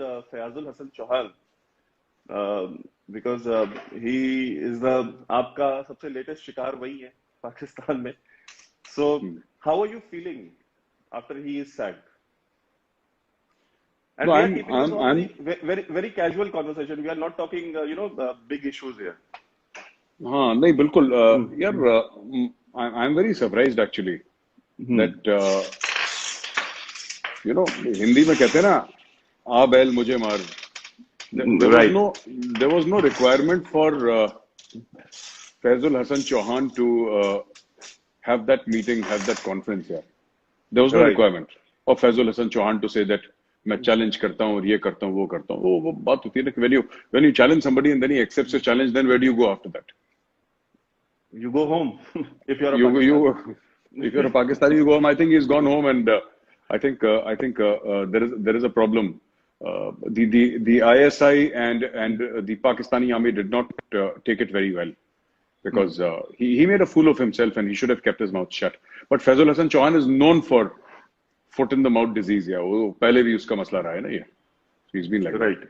with Fayazul Hasan Chauhan because he is the आपका सबसे latest शिकार वही है पाकिस्तान में. So how are you feeling after he is sacked? And No, we are keeping this all very very casual conversation. We are not talking big issues here. हाँ नहीं बिल्कुल यार I'm very surprised actually that Hindi में कहते हैं ना आ बैल मुझे मार. There was no requirement for Fayazul Hasan Chauhan to have that meeting, have that conference here. There was no requirement of Fayazul Hasan Chauhan to say that मैं challenge करता हूँ और ये करता हूँ वो करता हूँ. वो बात होती है ना when you challenge somebody and then he accepts your challenge, then where do you go after that? You go home. If you're if you're a Pakistani, you go home. I think he's gone home, and I think there is a problem. The ISI and the Pakistani army did not take it very well because he made a fool of himself and he should have kept his mouth shut. But Fayazul Hasan Chauhan is known for foot in the mouth disease. Yeah, वो पहले भी उसका मसला रहा है ना ये. He's been like that.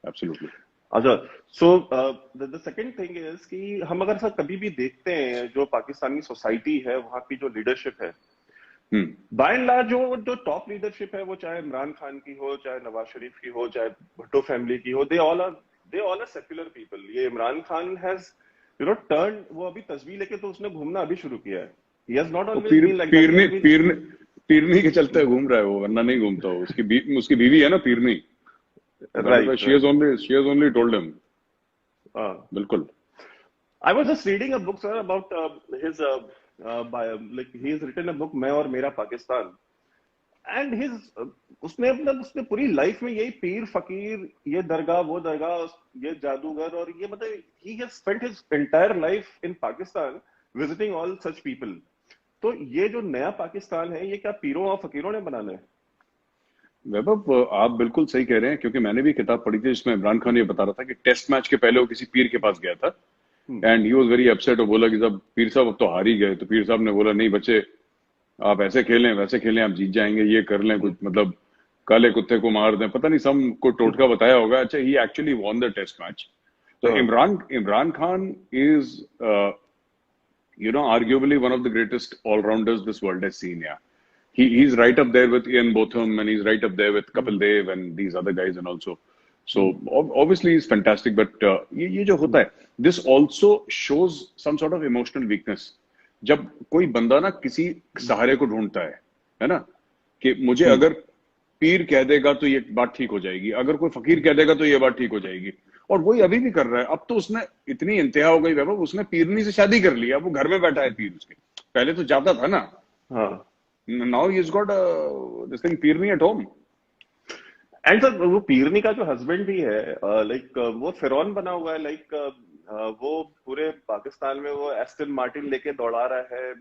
Absolutely. अच्छा, so the second thing is कि हम अगर सर कभी भी देखते हैं जो पाकिस्तानी सोसाइटी है वहाँ की जो लीडरशिप है बाय एंड लार्ज जो टॉप लीडरशिप है वो चाहे इमरान खान की हो चाहे नवाज शरीफ की हो चाहे भुट्टो फैमिली की हो they all are secular people. ये इमरान खान हैज टर्न वो अभी तस्वीर लेके तो उसने घूमना अभी शुरू किया है. He has not always been like that. Peerni के चलते घूम रहा है वो, वरना नहीं घूमता वो. उसकी बीवी है ना Peerni. Right. She has only told him. बिल्कुल. I was just reading a book, sir, about his like he has written a book मैं और मेरा पाकिस्तान. And उसने पूरी लाइफ में यही पीर फकीर, ये दरगाह वो दरगाह, ये जादूगर और ये मतलब he has spent his entire life in Pakistan visiting all such people. तो ये जो नया पाकिस्तान है ये क्या पीरों और फकीरों ने बनाना है? वैभव आप बिल्कुल सही कह रहे हैं क्योंकि मैंने भी किताब पढ़ी थी जिसमें इमरान खान ये बता रहा था कि टेस्ट मैच के पहले वो किसी पीर के पास गया था and he was very upset और बोला कि सब पीर साहब अब तो हार ही गए. तो पीर साहब ने बोला नहीं बच्चे आप ऐसे खेलें वैसे खेलें आप जीत जाएंगे, ये कर लें कुछ मतलब काले कुत्ते को मार दें, पता नहीं सम को टोटका बताया होगा. अच्छा ही actually won the test match. तो Imran Khan is arguably one of the greatest all-rounders this world has seen. Yeah, he's right up there with Ian Botham and he's right up there with Kapil Dev and these other guys and also. So obviously he's fantastic, but ये जो होता है, this also shows some sort of emotional weakness. जब कोई बंदा ना किसी सहारे को ढूंढता है ना, कि मुझे अगर पीर कह देगा तो ये बात ठीक हो जाएगी, अगर कोई फकीर कह देगा तो ये बात ठीक हो जाएगी. और वही अभी भी कर रहा है. अब तो उसने इतनी इंतहा हो गई वैभव, उसने पीरनी से शादी कर ली. अब वो घर में बैठा है पीर उसके. पहले तो जाता था ना. हाँ. Now he's got this thing Peerni at home. And sir वो पीरनी का जो हस्बैंड भी है लाइक वो फिरौन बना हुआ है. लाइक वो पूरे पाकिस्तान में वो एस्टन मार्टिन लेके दौड़ा रहा है.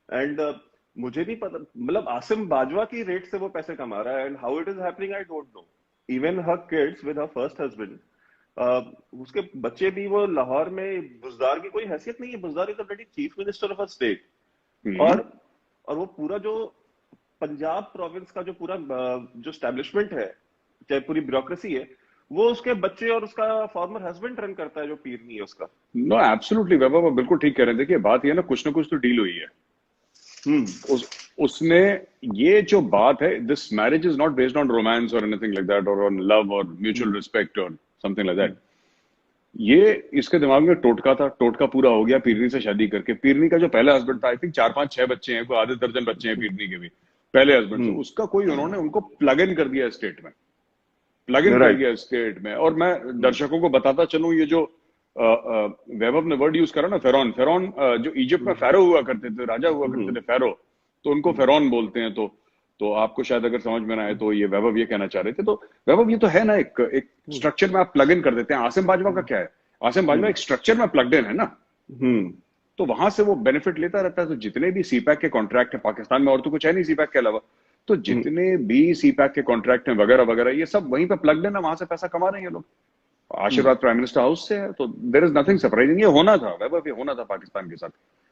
एंड मुझे नहीं पता मतलब आसिम बाजवा की रेट से वो पैसे कमा रहा है. And how it is happening I don't know. Even her kids with her first husband उसके बच्चे भी वो लाहौर में बुजदार की कोई हैसियत नहीं है. Buzdar is the bloody chief minister of a state. और वो पूरा जो पंजाब प्रोविंस का जो पूरा जो एस्टैब्लिशमेंट है चाहे पूरी ब्यूरोक्रेसी है वो उसके बच्चे और उसका फॉर्मर हस्बैंड रन करता है जो पीरनी है उसका. नो एब्सोल्युटली वैभव बिल्कुल ठीक कह रहे हैं. देखिए बात ये ना कुछ तो डील हुई है. उसने ये जो बात है this marriage is not based on romance और एनीथिंग लाइक दैट और ऑन लव और म्यूचुअल रिस्पेक्ट और समथिंग लाइक दैट. ये इसके दिमाग में टोटका था. टोटका पूरा हो गया पीरनी से शादी करके. पीरनी का जो पहला हस्बैंड था आई थिंक 4-5-6 बच्चे हैं, कोई आधे दर्जन बच्चे हैं पीरनी के भी पहले हस्बैंड से. उसका कोई उन्होंने उनको प्लग इन कर दिया स्टेट में. और मैं दर्शकों को बताता चलूं ये जो वैभव ने वर्ड यूज करा ना फेरौन जो इजिप्ट में फेरो हुआ करते थे, राजा हुआ करते थे फेरो, तो उनको फेरौन बोलते हैं. तो आपको शायद अगर समझ में ना आए तो ये वैभव ये कहना चाह रहे थे. तो वैभव ये तो है ना एक स्ट्रक्चर में आप प्लग इन कर देते हैं. आसिम बाजवा का क्या है? आसिम बाजवा एक स्ट्रक्चर में प्लग इन है ना. तो वहां से वो बेनिफिट लेता रहता है. तो जितने भी सीपैक के कॉन्ट्रैक्ट है पाकिस्तान में और तो कुछ है नहीं सीपैक के अलावा, तो जितने भी सीपैक के कॉन्ट्रैक्ट हैं वगैरह वगैरह ये सब वहीं पे प्लग इन है. वहां से पैसा कमा रहे हैं ये लोग. आशीर्वाद प्राइम मिनिस्टर हाउस से है. तो देयर इज नथिंग सरप्राइजिंग. ये होना था वैभव, ये होना था पाकिस्तान के साथ.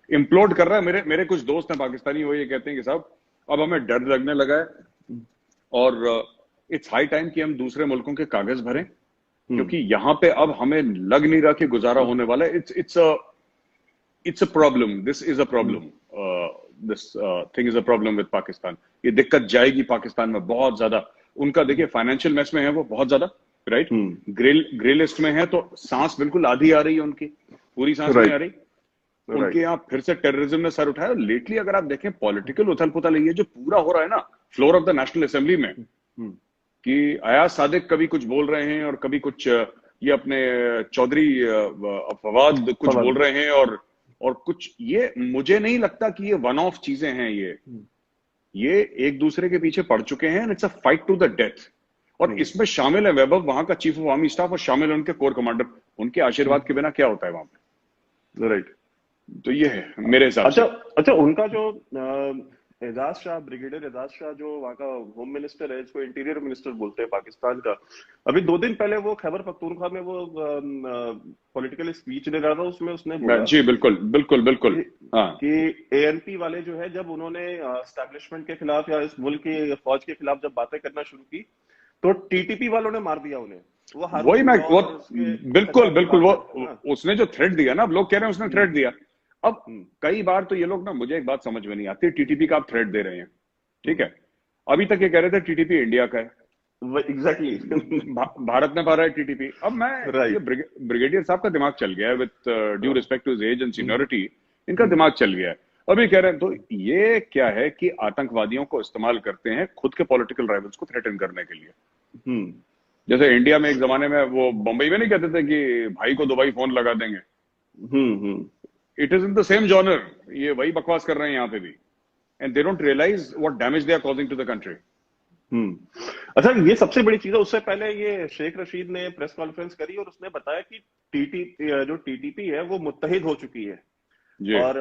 इम्प्लोड कर रहा है. मेरे कुछ दोस्त हैं पाकिस्तानी, वो ये कहते हैं कि साहब अब हमें डर लगने लगा है और इट्स हाई टाइम कि हम दूसरे मुल्कों के कागज भरें, क्योंकि यहाँ पे अब हमें लग नहीं रहा कि गुजारा होने वाला है। It's a problem, this is a problem, this thing is a problem with Pakistan. ये दिक्कत जाएगी पाकिस्तान में बहुत ज्यादा। उनका देखिए फाइनेंशियल मेस में है वो बहुत ज्यादा, राइट। ग्रे लिस्ट में है, तो सांस बिल्कुल आधी आ रही है उनकी, पूरी सांस नहीं आ रही। उनके यहाँ फिर से टेररिज्म ने सर उठाया। लेटली अगर आप देखें पॉलिटिकल उथल पुथल ये जो पूरा हो रहा है ना floor of the national assembly में, कि अयाज सादिक कभी कुछ बोल रहे हैं और कभी कुछ ये अपने चौधरी फवाद कुछ बोल रहे हैं, और कुछ ये मुझे नहीं लगता कि ये वन ऑफ चीजें हैं। ये एक दूसरे के पीछे पड़ चुके हैं। It's a fight to the death. और इसमें शामिल है वैभव, वहां का चीफ ऑफ आर्मी स्टाफ, और शामिल है उनके कोर कमांडर। उनके आशीर्वाद के बिना क्या होता है वहां पे, राइट। तो ये है मेरे हिसाब से। अच्छा, उनका जो एजाज शाह, ब्रिगेडियर एजाज शाह जो वहाँ का होम मिनिस्टर है, इसको इंटीरियर मिनिस्टर बोलते हैं पाकिस्तान का, अभी 2 दिन पहले वो खैबर पख्तूनख्वा में वो पॉलिटिकल स्पीच दे रहा था, उसमें उसने बोला जी बिल्कुल बिल्कुल बिल्कुल कि एएनपी वाले जो है, जब उन्होंने एस्टैब्लिशमेंट के खिलाफ या इस मुल्क की फौज के खिलाफ जब बातें करना शुरू की, तो टीटीपी वालों ने मार दिया उन्हें। वही मैं बिल्कुल बिल्कुल वो उसने जो थ्रेट दिया ना, अब लोग कह रहे हैं उसने थ्रेट दिया। अब कई बार तो ये लोग ना, मुझे एक बात समझ में नहीं आती, टीटीपी का आप थ्रेट दे रहे हैं, ठीक है, अभी तक ये कह रहे थे टीटीपी इंडिया का है। एग्जैक्टली भारत ने मारा है टीटीपी। अब मैं ये ब्रिगेडियर साहब का दिमाग चल गया है, with due respect to his age and seniority, इनका दिमाग चल गया है। अभी कह रहे हैं, तो ये क्या है कि आतंकवादियों को इस्तेमाल करते हैं खुद के पॉलिटिकल राइवल्स को थ्रेटन करने के लिए। जैसे इंडिया में एक जमाने में वो बंबई में नहीं कहते थे कि भाई को दुबई फोन लगा देंगे। It is in the same genre. ये वही बकवास कर रहे हैं यहाँ पे भी, and they don't realise what damage they are causing to the country. अच्छा, ये सबसे बड़ी चीज है। उससे पहले ये शेख रशीद ने प्रेस कॉन्फ्रेंस करी और उसने बताया कि टीटीपी है वो मुत्तहिद हो चुकी है, और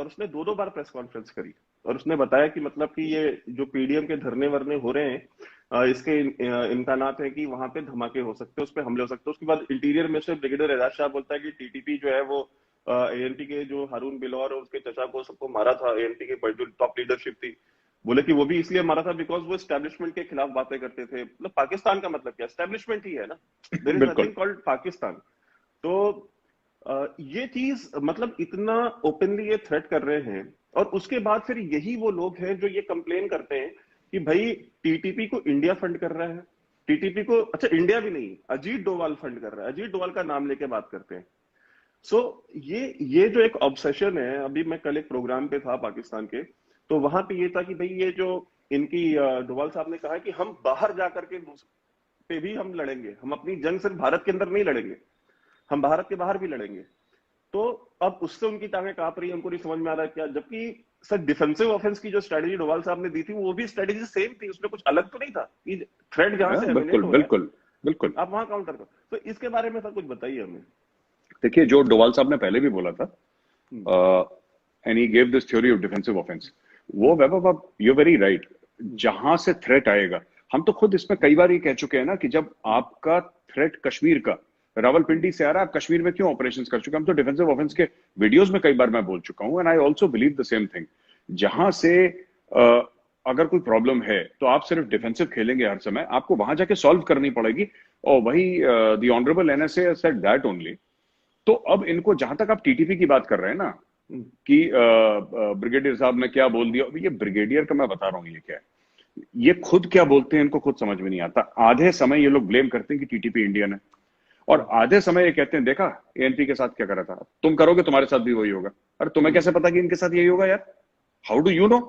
उसने 2 बार प्रेस कॉन्फ्रेंस करी, और उसने बताया कि मतलब कि ये जो पीडीएम के धरने वरने हो रहे हैं, इसके इम्कानात है कि वहां पे धमाके हो सकते हैं, उस पर हमले हो सकते हैं। उसके बाद interior minister brigadier Ejaz Shah बोलता है कि टीटीपी जो है वो एएनपी के जो हारून बिलौर और उसके चचा को सबको मारा था, एएनपी के जो टॉप लीडरशिप थी, बोले कि वो भी इसलिए मारा था बिकॉज वो एस्टैब्लिशमेंट के खिलाफ बातें करते थे। मतलब पाकिस्तान का मतलब क्या, एस्टैब्लिशमेंट ही है ना, there is nothing called Pakistan. तो ये चीज मतलब इतना ओपनली ये थ्रेट कर रहे हैं, और उसके बाद फिर यही वो लोग हैं जो ये कंप्लेन करते हैं कि भाई टीटीपी को इंडिया फंड कर रहा है, टीटीपी को, अच्छा इंडिया भी नहीं, अजीत डोवाल फंड कर रहा है, अजीत डोवाल का नाम लेके बात करते हैं। ये जो एक ऑब्सेशन है, अभी मैं कल एक प्रोग्राम पे था पाकिस्तान के, तो वहां पे ये था कि भाई ये जो इनकी डोवाल साहब ने कहा कि हम बाहर जाकर के पे भी हम लड़ेंगे, हम अपनी जंग सिर्फ भारत के अंदर नहीं लड़ेंगे, हम भारत के बाहर भी लड़ेंगे। तो अब उससे उनकी टांगें कांप रही है, उनको नहीं समझ में आ रहा है क्या। जबकि सर डिफेंसिव ऑफेंस की जो स्ट्रेटेजी डोवाल साहब ने दी थी, वो भी स्ट्रेटेजी सेम थी, उसमें कुछ अलग तो नहीं था कि थ्रेट जहां से बिल्कुल बिल्कुल बिल्कुल आप वहां काउंटर करो। तो इसके बारे में सर कुछ बताइए हमें। देखिए, जो डोवाल साहब ने पहले भी बोला था, and he gave this theory of defensive offence, वो वैभव यू वेरी राइट, जहां से थ्रेट आएगा, हम तो खुद इसमें कई बार ये कह चुके हैं ना कि जब आपका थ्रेट कश्मीर का रावलपिंडी से आ रहा है, आप कश्मीर में क्यों ऑपरेशंस कर चुके हैं। हम तो डिफेंसिव ऑफेंस के वीडियोस में कई बार मैं बोल चुका हूं, and I also believe the same thing. जहां से अगर कोई प्रॉब्लम है तो आप सिर्फ डिफेंसिव खेलेंगे हर समय, आपको वहां जाके सॉल्व करनी पड़ेगी। और वही the honourable NSA said that only. तो अब इनको, जहां तक आप टीटीपी की बात कर रहे हैं ना कि ब्रिगेडियर साहब ने क्या बोल दिया, ये ब्रिगेडियर का मैं बता रहा हूँ ये क्या है, ये खुद क्या बोलते हैं इनको खुद समझ में नहीं आता। आधे समय ये लोग ब्लेम करते हैं कि टीटीपी इंडियन है, और आधे समय ये कहते हैं देखा एएनपी के साथ क्या करा था, तुम करोगे तुम्हारे साथ भी वही होगा। अरे तुम्हें कैसे पता कि इनके साथ यही होगा यार, how do you know.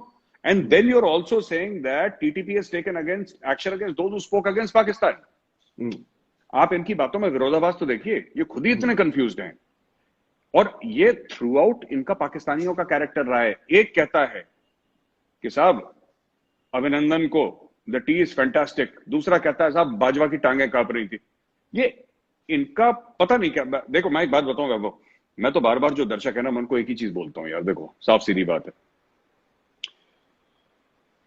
And then you are also saying that TTP has taken against action against those who spoke against Pakistan. आप इनकी बातों में विरोधाभास तो देखिए, ये खुद ही इतने कंफ्यूज्ड हैं, और ये थ्रू आउट इनका पाकिस्तानियों का कैरेक्टर रहा है। एक कहता है कि साहब अभिनंदन को द टी इज फैंटास्टिक, दूसरा कहता है साहब बाजवा की टांगें कांप रही थी। ये इनका पता नहीं क्या। देखो मैं एक बात बताऊंगा, वो मैं तो बार बार जो दर्शक है ना, मैं उनको एक ही चीज बोलता हूं यार, देखो साफ सीधी बात है,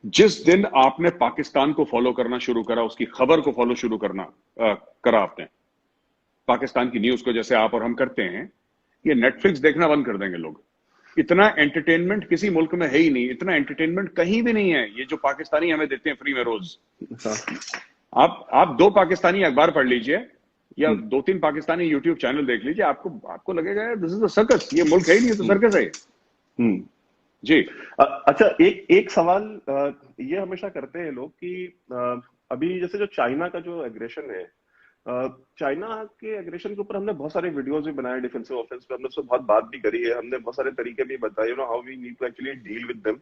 जिस दिन आपने पाकिस्तान को फॉलो करना शुरू करा, उसकी खबर को फॉलो शुरू करा आपने, पाकिस्तान की न्यूज को, जैसे आप और हम करते हैं, ये नेटफ्लिक्स देखना बंद कर देंगे लोग। इतना एंटरटेनमेंट किसी मुल्क में है ही नहीं, इतना एंटरटेनमेंट कहीं भी नहीं है, ये जो पाकिस्तानी हमें देते हैं फ्री में रोज। आप 2 पाकिस्तानी अखबार पढ़ लीजिए या 2-3 पाकिस्तानी यूट्यूब चैनल देख लीजिए, आपको लगेगा यार दिस इज अ सर्कस, ये मुल्क है ही नहीं, तो सर्कस है जी। अच्छा, एक सवाल ये हमेशा करते हैं लोग कि अभी जैसे जो चाइना का जो एग्रेशन है, चाइना के एग्रेशन के ऊपर हमने बहुत सारे वीडियोस भी बनाए, डिफेंसिव ऑफेंस पे हमने उससे बहुत बात भी करी है, हमने बहुत सारे तरीके भी बताए, you know how we need to actually deal with them.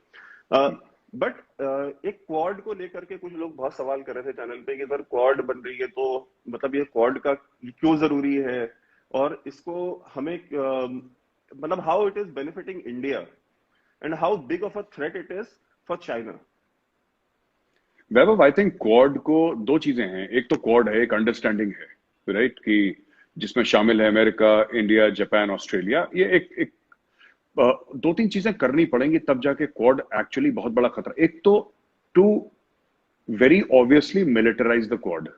But एक क्वाड को लेकर के कुछ लोग बहुत सवाल कर रहे थे चैनल पे कि अगर क्वाड बन रही है तो मतलब ये क्वाड का क्यों जरूरी है, और इसको हमें मतलब how it is benefiting India and how big of a threat it is for China? Vaibhav, I think quad को 2 चीजें हैं, एक तो क्वाड है, एक अंडरस्टैंडिंग है, राइट, कि जिसमें शामिल है अमेरिका, इंडिया, जापान, ऑस्ट्रेलिया। ये एक 2-3 चीजें करनी पड़ेंगी तब जाके क्वाड एक्चुअली बहुत बड़ा खतरा। एक तो to very obviously militarise the Quad,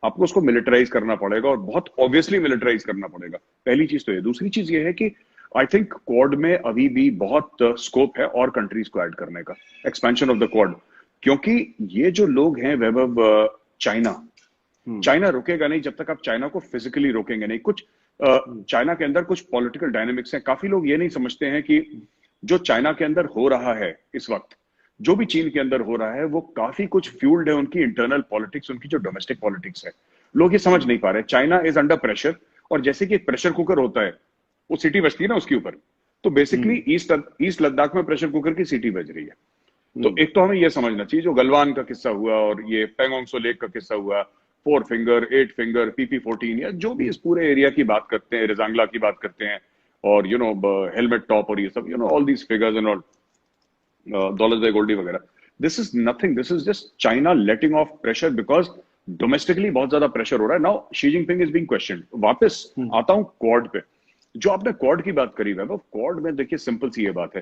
आपको उसको मिलिटराइज करना पड़ेगा और बहुत ऑब्वियसली मिलिटराइज करना पड़ेगा, पहली चीज तो ये। दूसरी चीज ये है कि आई थिंक क्वाड में अभी भी बहुत स्कोप है और कंट्रीज को ऐड करने का, एक्सपेंशन ऑफ द क्वाड, क्योंकि ये जो लोग हैं वैभव, चाइना रुकेगा नहीं जब तक आप चाइना को फिजिकली रोकेंगे नहीं। कुछ चाइना के अंदर कुछ पॉलिटिकल डायनेमिक्स हैं, काफी लोग ये नहीं समझते हैं कि जो चाइना के अंदर हो रहा है इस वक्त, जो भी चीन के अंदर हो रहा है, वो काफी कुछ फ्यूल्ड है उनकी इंटरनल पॉलिटिक्स, उनकी जो डोमेस्टिक पॉलिटिक्स है। लोग ये समझ नहीं पा रहे। चाइना इज अंडर प्रेशर, और जैसे कि एक प्रेशर कुकर होता है, वो सीटी बजती है ना उसके ऊपर, तो बेसिकली ईस्ट लद्दाख में प्रेशर कुकर की सीटी बज रही है। तो एक तो हमें यह समझना चाहिए, जो गलवान का किस्सा हुआ और ये पेंगोंग सो लेक का किस्सा हुआ, 4 फिंगर, 8 फिंगर, PP-14 या जो भी इस पूरे एरिया की बात करते हैं, रिजांगला की बात करते हैं, और यू नो हेलमेट टॉप और ये सब, you know all these figures and all, dollars by गोल्डी वगैरह, this is nothing, this is just China letting off pressure because domestically बहुत ज्यादा प्रेशर हो रहा है। Now Xi Jinping is being questioned. वापस आता हूं क्वाड पे, जो आपने क्वाड की बात करी वैभव, क्वाड में देखिए सिंपल सी ये बात है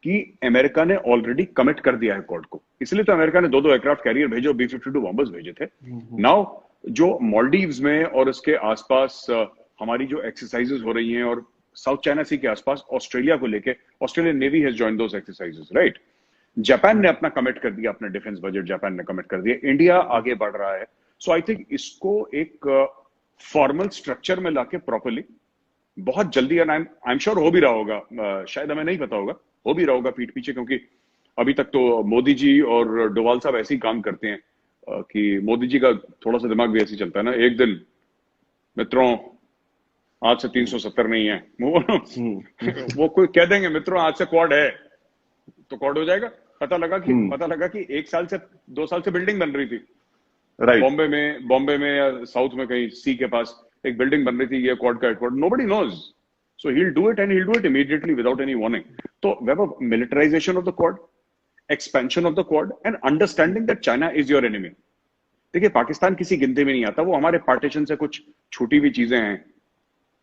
कि अमेरिका ने ऑलरेडी कमिट कर दिया है क्वाड को, इसलिए तो अमेरिका ने 2 एयरक्राफ्ट कैरियर भेजे और B-52 बॉम्बर्स भेजे थे। नाउ जो मॉलडीव्स में और उसके आसपास हमारी जो एक्सरसाइजेस हो रही हैं, और साउथ चाइना सी के आसपास ऑस्ट्रेलिया को लेके, Australian navy has joined those exercises, right. Japan ने अपना कमिट कर दिया, अपना डिफेंस बजट जापान ने कमिट कर दिया, इंडिया आगे बढ़ रहा है। सो आई थिंक इसको एक फॉर्मल स्ट्रक्चर में लाके प्रॉपरली बहुत जल्दी, एंड आई एम श्योर हो भी रहा होगा, शायद हमें नहीं पता होगा, हो भी रहा होगा पीठ पीछे, क्योंकि अभी तक तो मोदी जी और डोवाल साहब ऐसे ही काम करते हैं कि मोदी जी का थोड़ा सा दिमाग भी ऐसे ही चलता है ना, एक दिन मित्रों आज से 370 नहीं है, वो कोई कह देंगे मित्रों आज से क्वाड है, तो क्वाड हो जाएगा। पता लगा कि 1 साल से 2 साल से बिल्डिंग बन रही थी, राइट, बॉम्बे में या साउथ में कहीं सी के पास एक बिल्डिंग बन रही थी, ये क्वाड का headquarter, nobody knows, so he will do it, and he will do it immediately without any warning. तो web militarization of the Quad, expansion of the Quad, and understanding that China is your enemy. देखिए पाकिस्तान किसी गिनती में नहीं आता, वो हमारे partition से कुछ छूटी हुई चीजें हैं,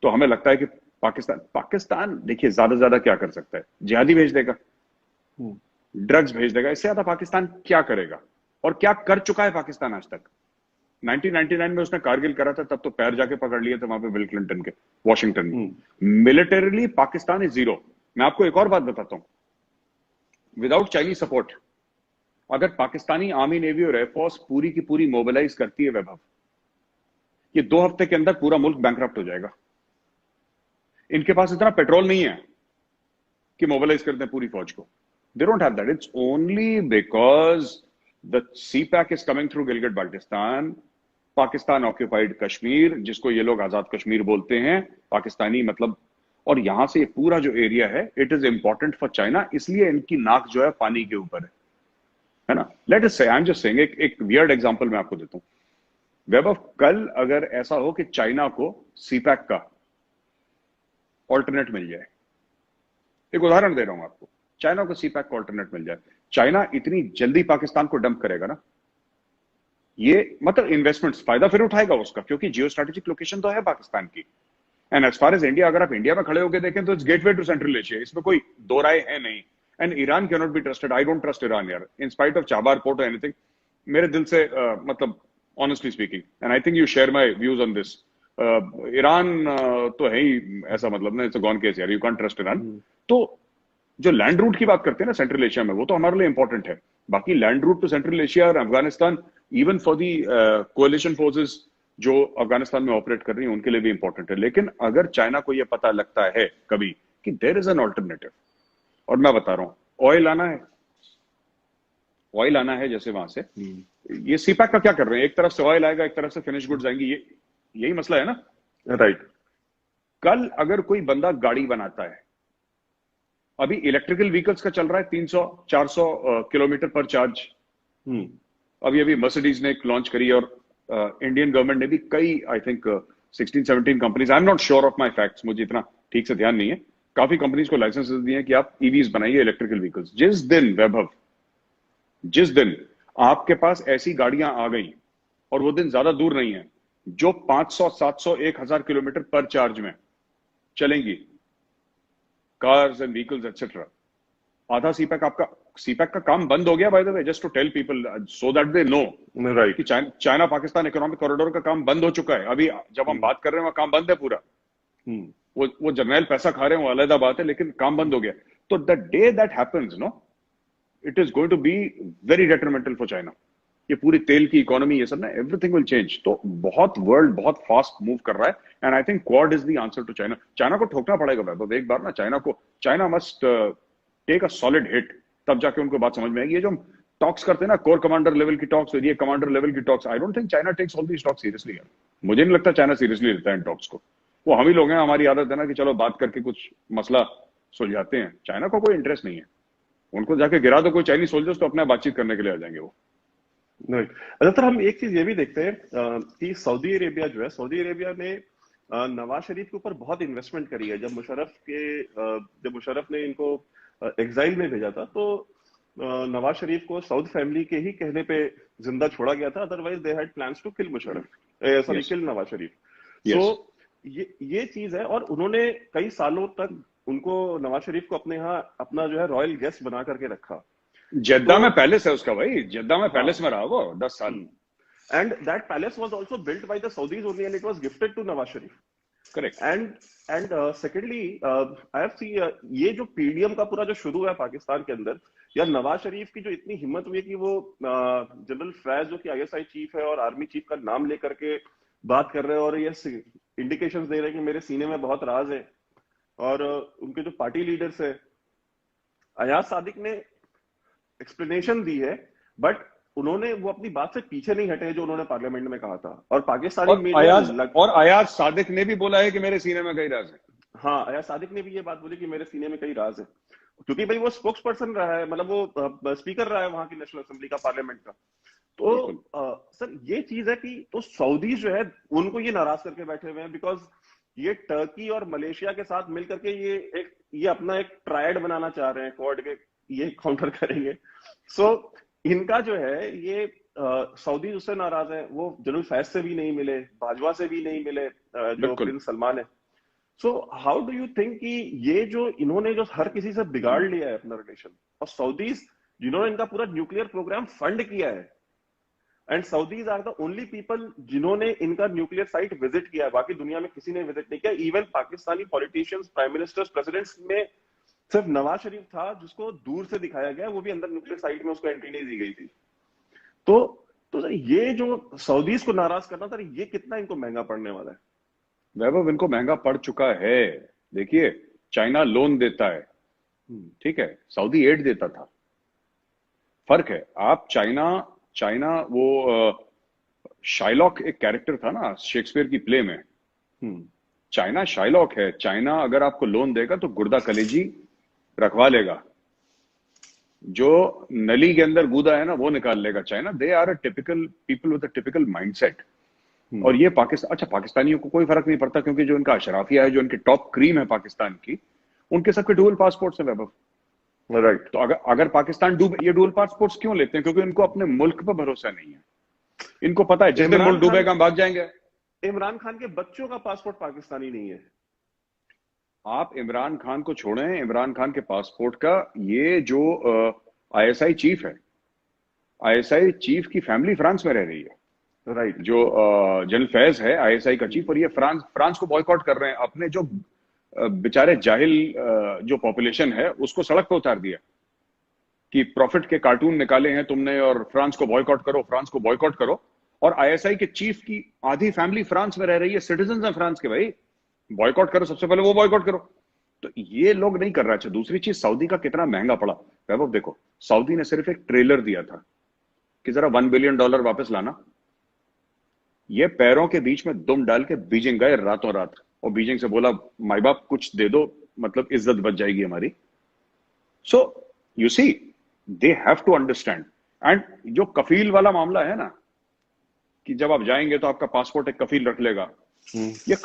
तो हमें लगता है कि पाकिस्तान देखिए ज्यादा क्या कर सकता है, जिहादी भेज देगा, ड्रग्स भेज देगा, इससे ज्यादा पाकिस्तान क्या करेगा, और क्या कर चुका है पाकिस्तान आज तक। 1999 में उसने कारगिल करा था, तब तो पैर जाके पकड़ लिए थे वहां पे बिल क्लिंटन के, वॉशिंगटन में। Militarily Pakistan is zero. मैं आपको एक और बात बताता हूं, विदाउट चाइनीज सपोर्ट अगर पाकिस्तानी आर्मी, नेवी और एयरफोर्स पूरी की पूरी मोबिलाइज करती है वैभव, ये 2 हफ्ते के अंदर पूरा मुल्क बैंकरप्ट हो जाएगा। इनके पास इतना पेट्रोल नहीं है कि मोबिलाइज करते हैं पूरी फौज को, they don't have that. It's only because the CPAC is coming through Gilgit Baltistan, Pakistan occupied Kashmir, जिसको ये लोग आजाद कश्मीर बोलते हैं, पाकिस्तानी मतलब, और यहां से पूरा जो एरिया है it is important for China, इसलिए इनकी नाक जो है पानी के ऊपर है ना। लेट अस से, आई एम जस्ट सेइंग, एक वियर्ड एग्जांपल मैं आपको देता हूं वैभव, कल अगर ऐसा हो कि चाइना को CPAC का ऑल्टरनेट मिल जाए, एक उदाहरण दे रहा हूं आपको, चाइना को CPAC का ऑल्टरनेट मिल जाए, चाइना इतनी जल्दी पाकिस्तान को डंप करेगा ना, ये मतलब इन्वेस्टमेंट्स फायदा फिर उठाएगा उसका, क्योंकि जियो स्ट्रेटेजिक लोकेशन तो है पाकिस्तान की। And as far as India, अगर आप इंडिया में खड़े होकर देखें तो it's gateway to Central Asia, इसमें कोई दो राय है नहीं। And Iran can not be trusted, I don't trust Iran यार, in spite of Chabahar port और एनीथिंग, मेरे दिल से मतलब honestly speaking, and I think you share my views on this, Iran तो है ही ऐसा, मतलब ना, इट्स अ गॉन केस यार, यू कांट ट्रस्ट ईरान। तो जो लैंड रूट की बात करते हैं ना सेंट्रल एशिया में, वो तो हमारे लिए इंपॉर्टेंट है। बाकी land route to Central Asia और Afghanistan, even for the coalition forces जो अफगानिस्तान में ऑपरेट कर रही हैं, उनके लिए भी इंपॉर्टेंट है। लेकिन अगर चाइना को यह पता लगता है कभी कि देयर इज एन ऑल्टरनेटिव, और मैं बता रहा हूं, ऑयल आना है जैसे वहां से, ये सीपैक का क्या कर रहे हैं, एक तरफ से ऑयल आएगा, एक तरफ से फिनिश गुड्स आएंगी, ये यही मसला है ना। राइट। कल अगर कोई बंदा गाड़ी बनाता है, अभी इलेक्ट्रिकल व्हीकल्स का चल रहा है 300-400 किलोमीटर पर चार्ज। अभी मर्सिडीज ने एक लॉन्च करी, और इंडियन गवर्नमेंट ने भी कई, I think 16-17 companies, I am not sure of my facts, मुझे इतना ठीक से ध्यान नहीं है, काफी कंपनीज को लाइसेंसेस दिए हैं कि आप ईवीज बनाइए, इलेक्ट्रिकल व्हीकल्स। जिस दिन वैभव, जिस दिन आपके पास ऐसी गाड़ियां आ गई, और वो दिन ज्यादा दूर नहीं है, जो 500, 700, 1000 किलोमीटर पर चार्ज में चलेंगी, कार्स एंड व्हीकल्स एक्सेट्रा, आधा सीपैक का काम बंद हो गया, by the way, just to tell people so that they know, right, कि चाइना पाकिस्तान इकोनॉमिक कॉरिडोर का काम बंद हो चुका है। अभी जब हम बात कर रहे हैं वहां काम बंद है पूरा, वो जर्नैल पैसा खा रहे हैं, वो अलग बात है, लेकिन काम बंद हो गया। तो the day that happens, no, it is going to be very detrimental for China. ये पूरी तेल की इकोनॉमी, ये सब ना, एवरीथिंग विल चेंज। तो वर्ल्ड बहुत फास्ट मूव कर रहा है, and I think Quad is the answer to China. China को ठोकना पड़ेगा वैभव एक बार ना, China must take a solid hit, तब जाके उनको बात समझ में आएगी। ये जो हम टॉक्स करते हैं ना, कोर कमांडर लेवल की टॉक्स, ये कमांडर लेवल की talks, I don't think China takes all these talks seriously यार। मुझे नहीं लगता चाइना सीरियसली लेता है इन टॉक्स को। वो हम ही लोग हैं, हमारी आदत है ना कि चलो बात करके कुछ मसला सुलझाते हैं। चाइना को कोई इंटरेस्ट नहीं है, उनको जाके गिरा दो कोई चाइनीज सोल्जर्स, तो अपना बातचीत करने के लिए आ जाएंगे वो। राइट। अच्छा सर, हम एक चीज ये भी देखते हैं कि सऊदी अरेबिया जो है, सऊदी अरेबिया ने नवाज शरीफ के ऊपर बहुत इन्वेस्टमेंट करी है। जब मुशर्रफ ने इनको एग्जाइल में भेजा था, तो नवाज शरीफ को सऊद फैमिली के ही कहने पे जिंदा छोड़ा गया था, otherwise they had plans to kill Musharraf, sorry, kill Nawaz Sharif. So ये चीज है, और उन्होंने कई सालों तक उनको, नवाज शरीफ को अपने यहाँ अपना जो है रॉयल गेस्ट बना करके रखा। जेद्दा में पैलेस है उसका भाई, जेद्दा में पैलेस में रहा वो 10 साल। And that palace was also built by the Saudis only, and it was gifted to Nawaz Sharif. Correct. And secondly, I have see, ये जो पीडीएम का पूरा जो शुरू है पाकिस्तान के अंदर, या नवाज शरीफ की जो इतनी हिम्मत हुई है कि वो जनरल फैज जो कि आईएसआई चीफ है और आर्मी चीफ का नाम लेकर के बात कर रहे हैं, और ये इंडिकेशंस दे रहे हैं कि मेरे सीने में बहुत राज है। और उनके जो पार्टी लीडर्स है, अयाज सादिक ने एक्सप्लेनेशन दी है, बट उन्होंने वो अपनी बात से पीछे नहीं हटे जो उन्होंने पार्लियामेंट में कहा था। और पाकिस्तानी अयाज सादिक ने भी बोला है कि मेरे सीने में कई राज है। हाँ, अयाज सादिक ने भी ये बात बोली कि मेरे सीने में कई राज है, क्योंकि भाई वो स्पोक्स पर्सन रहा है, मतलब वो स्पीकर रहा है वहां की नेशनल असेंबली का, पार्लियामेंट का। तो सर ये चीज है कि तो सऊदी जो है उनको ये नाराज करके बैठे हुए हैं, बिकॉज ये टर्की और मलेशिया के साथ मिलकर के ये अपना एक ट्रायड बनाना चाह रहे हैं, क्वाड के, ये काउंटर करेंगे। सो इनका जो है ये सऊदी उससे नाराज है, वो जनरल फैज से भी नहीं मिले, बाजवा से भी नहीं मिले, जो प्रिंस सलमान है। So how do you think कि ये जो इन्होंने जो हर किसी से बिगाड़ लिया है अपना रिलेशन, और सऊदीज जिन्होंने इनका पूरा न्यूक्लियर प्रोग्राम फंड किया है, and Saudis are the only people जिन्होंने इनका न्यूक्लियर साइट विजिट किया है, बाकी दुनिया में किसी ने विजिट नहीं किया। Even Pakistani politicians, prime ministers, presidents में सिर्फ नवाज शरीफ था जिसको दूर से दिखाया गया, वो भी अंदर न्यूक्लियर साइट में उसको एंट्री नहीं दी गई थी। तो सर ये जो सऊदीज को नाराज करना था, ये कितना इनको महंगा पड़ने वाला है? वैभव, इनको महंगा पड़ चुका है। देखिए, चाइना लोन देता है, ठीक है, सऊदी एड देता था, फर्क है। आप चाइना वो शाइलॉक एक कैरेक्टर था ना शेक्सपियर की प्ले में, चाइना शाइलॉक है। चाइना अगर आपको लोन देगा तो गुर्दा कलेजी रखवा लेगा, जो नली के अंदर गूदा है ना वो निकाल लेगा China. They are a typical people with a typical mindset. और ये पाकिस्तानियों को कोई फर्क नहीं पड़ता, क्योंकि जो इनका अशराफिया है, जो इनकी टॉप क्रीम है पाकिस्तान की, उनके सबके डुअल पासपोर्ट्स है वैभव। राइट। तो अगर पाकिस्तान ये डुअल पासपोर्ट्स क्यों लेते हैं? क्योंकि इनको अपने मुल्क पर भरोसा नहीं है। इनको पता है जिस दिन मुल्क डूबेगा हम भाग जाएंगे। इमरान खान के बच्चों का पासपोर्ट पाकिस्तानी नहीं है। आप इमरान खान को छोड़ें, इमरान खान के पासपोर्ट का, ये जो आईएसआई चीफ है, आईएसआई चीफ की फैमिली फ्रांस में रह रही है। राइट। जो जनरल फैज है आईएसआई का चीफ, और ये फ्रांस फ्रांस को बॉयकॉट कर रहे हैं। अपने जो बेचारे जाहिल जो पॉपुलेशन है उसको सड़क पर उतार दिया कि प्रॉफिट के कार्टून निकाले हैं तुमने और फ्रांस को बॉयकॉट करो, फ्रांस को बॉयकॉट करो। और आईएसआई के चीफ की आधी फैमिली फ्रांस में रह रही है, सिटीजन है फ्रांस के। भाई बॉयकॉट करो, सबसे पहले वो बॉयकॉट करो। तो ये लोग नहीं कर रहे। अच्छा, दूसरी चीज, सऊदी का कितना महंगा पड़ा वैभव देखो। सऊदी ने सिर्फ एक ट्रेलर दिया था कि जरा $1 बिलियन वापस लाना। ये पैरों के बीच में दुम डाल के बीजिंग गए रातों रात, और बीजिंग से बोला माई बाप कुछ दे दो, मतलब इज्जत बच जाएगी हमारी। So you see, they have to understand. And जो कफील वाला मामला है ना, कि जब आप जाएंगे तो आपका पासपोर्ट एक कफील रख लेगा, ये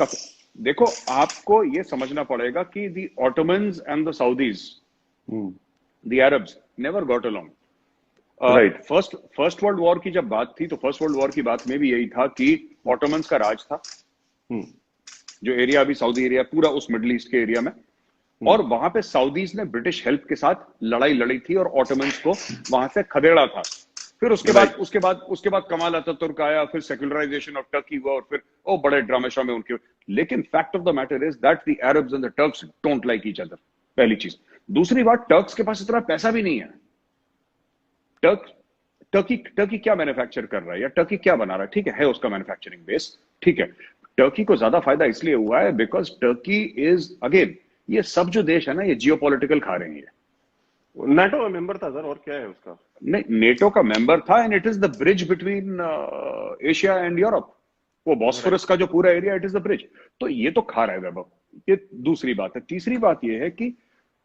देखो आपको ये समझना पड़ेगा कि the Ottomans and the Saudis, the Arabs never got along. Right. First world war की जब बात थी तो फर्स्ट वर्ल्ड वॉर की बात में भी यही था कि ऑटोमन्स का राज था, जो एरिया अभी सऊदी एरिया, पूरा उस मिडिल ईस्ट के एरिया में। और वहां पे सऊदीज ने ब्रिटिश हेल्प के साथ लड़ाई लड़ी थी और ऑटोमन्स को वहां से खदेड़ा था। फिर उसके बाद कमाल अतातुर्क आया, फिर सेक्युलराइजेशन ऑफ टर्की हुआ, और फिर बड़े ड्रामे शामे उनके। लेकिन fact of the matter is that the Arabs and the Turks don't like each other, पहली चीज। दूसरी बात, टर्क्स के पास इतना पैसा भी नहीं है। टर्की क्या मैन्युफैक्चर कर रहा है या टर्की क्या बना रहा है, ठीक है उसका मैन्युफैक्चरिंग बेस, ठीक है। टर्की को ज्यादा फायदा इसलिए हुआ है बिकॉज टर्की इज, अगेन, ये सब जो देश है ना, ये जियोपॉलिटिकल खा रहे हैं। नाटो का मेंबर था सर, और क्या है उसका? नहीं, नेटो का मेंबर था, and it is the bridge between Asia and Europe. वो बॉस्फोरस का जो पूरा area, it is the bridge. तो ये तो खा रहा है वैभव, ये दूसरी बात है। तीसरी बात ये है कि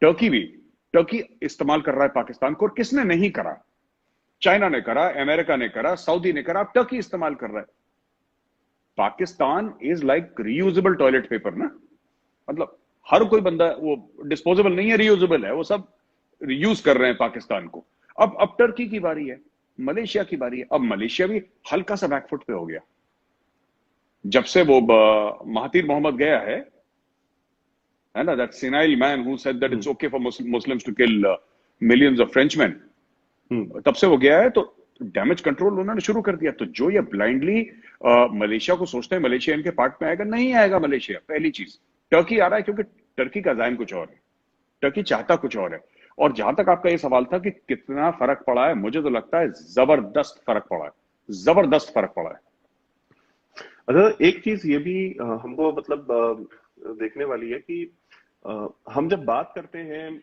टर्की इस्तेमाल कर रहा है पाकिस्तान को, और किसने नहीं करा? चाइना ने करा, अमेरिका ने करा, सऊदी ने करा, अब टर्की इस्तेमाल कर रहा है। Pakistan is like reusable toilet paper ना, मतलब हर कोई बंदा, वो डिस्पोजेबल नहीं है, रीयूजेबल है, वो सब यूज कर रहे हैं पाकिस्तान को। अब टर्की की बारी है, मलेशिया की बारी है। अब मलेशिया भी हल्का सा बैकफुट पे हो गया जब से वो महातीर मोहम्मद गया है ना, that senile man who said that it's okay for Muslims to kill millions of Frenchmen. तब से वो गया है, तो डैमेज कंट्रोल उन्होंने शुरू कर दिया। तो जो ये ब्लाइंडली मलेशिया को सोचते हैं मलेशिया इनके पार्ट में आएगा, नहीं आएगा मलेशिया। पहली चीज, टर्की आ रहा है क्योंकि टर्की का ज़ायम कुछ और है, टर्की चाहता कुछ और है। और जहां तक आपका ये सवाल था कि कितना फर्क पड़ा है, मुझे तो लगता है जबरदस्त फर्क पड़ा है, जबरदस्त फर्क पड़ा है। अच्छा, एक चीज ये भी हमको मतलब देखने वाली है कि हम जब बात करते हैं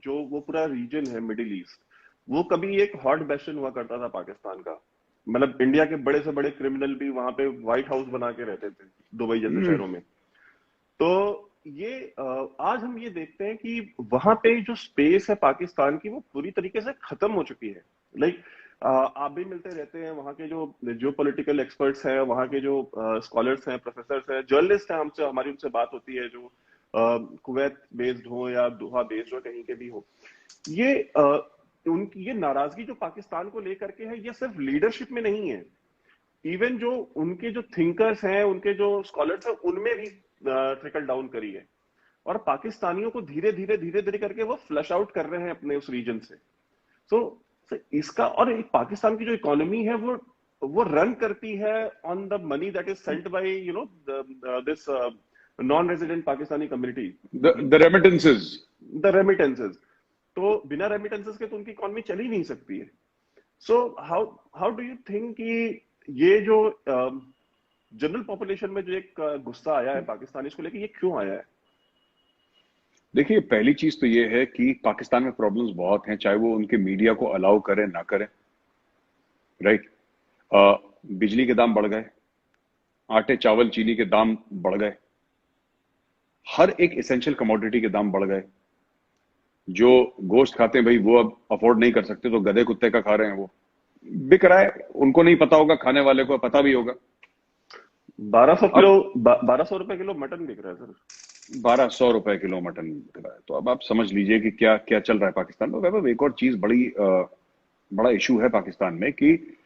जो वो पूरा रीजन है मिडिल ईस्ट, वो कभी एक हॉट बेशन हुआ करता था पाकिस्तान का। मतलब इंडिया के बड़े से बड़े क्रिमिनल भी वहां पे व्हाइट हाउस बना के रहते थे, दुबई जैसे शहरों में। तो ये आज हम ये देखते हैं कि वहां पे जो स्पेस है पाकिस्तान की, वो पूरी तरीके से खत्म हो चुकी है। लाइक आप भी मिलते रहते हैं, वहाँ के जो पॉलिटिकल एक्सपर्ट्स हैं, वहाँ के जो स्कॉलर्स हैं, प्रोफेसर्स हैं, जर्नलिस्ट हैं, हमारी उनसे बात होती है, जो कुवैत बेस्ड हो या दोहा बेस्ड हो, कहीं के भी हो। ये उनकी ये नाराजगी जो पाकिस्तान को लेकर के है, ये सिर्फ लीडरशिप में नहीं है, इवन जो उनके जो थिंकर्स हैं, उनके जो स्कॉलर्स हैं, उनमें भी ट्रिकल डाउन करी है। और पाकिस्तानियों को धीरे धीरे करके वो फ्लश आउट कर रहे हैं अपने उस रीजन से। सो इसका, और पाकिस्तान की जो इकोनॉमी है वो रन करती है on the money that is sent by this non resident Pakistani community, the remittances. तो बिना रेमिटेंसेस के तो उनकी इकोनॉमी चल ही नहीं सकती है। So how do you think कि ये जो जनरल पॉपुलेशन में जो एक गुस्सा आया है पाकिस्तानी को लेके, ये क्यों आया है? देखिए, पहली चीज तो ये है कि पाकिस्तान में प्रॉब्लम्स बहुत हैं, चाहे वो उनके मीडिया को अलाउ करें ना करें, राइट। बिजली के दाम बढ़ गए, आटे चावल चीनी के दाम बढ़ गए, हर एक एसेंशियल कमोडिटी के दाम बढ़ गए। जो गोश्त खाते हैं भाई, वो अब अफोर्ड नहीं कर सकते, तो गधे कुत्ते का खा रहे हैं, वो बिक रहा है। उनको नहीं पता होगा, खाने वाले को पता भी होगा। 1200 रुपए किलो मटन बिक रहा है सर, 1200 रुपए किलो मटन बिक रहा है। तो अब आप समझ लीजिए कि क्या क्या चल रहा है पाकिस्तान में। वैभव, एक और चीज बड़ा इशू है पाकिस्तान में कि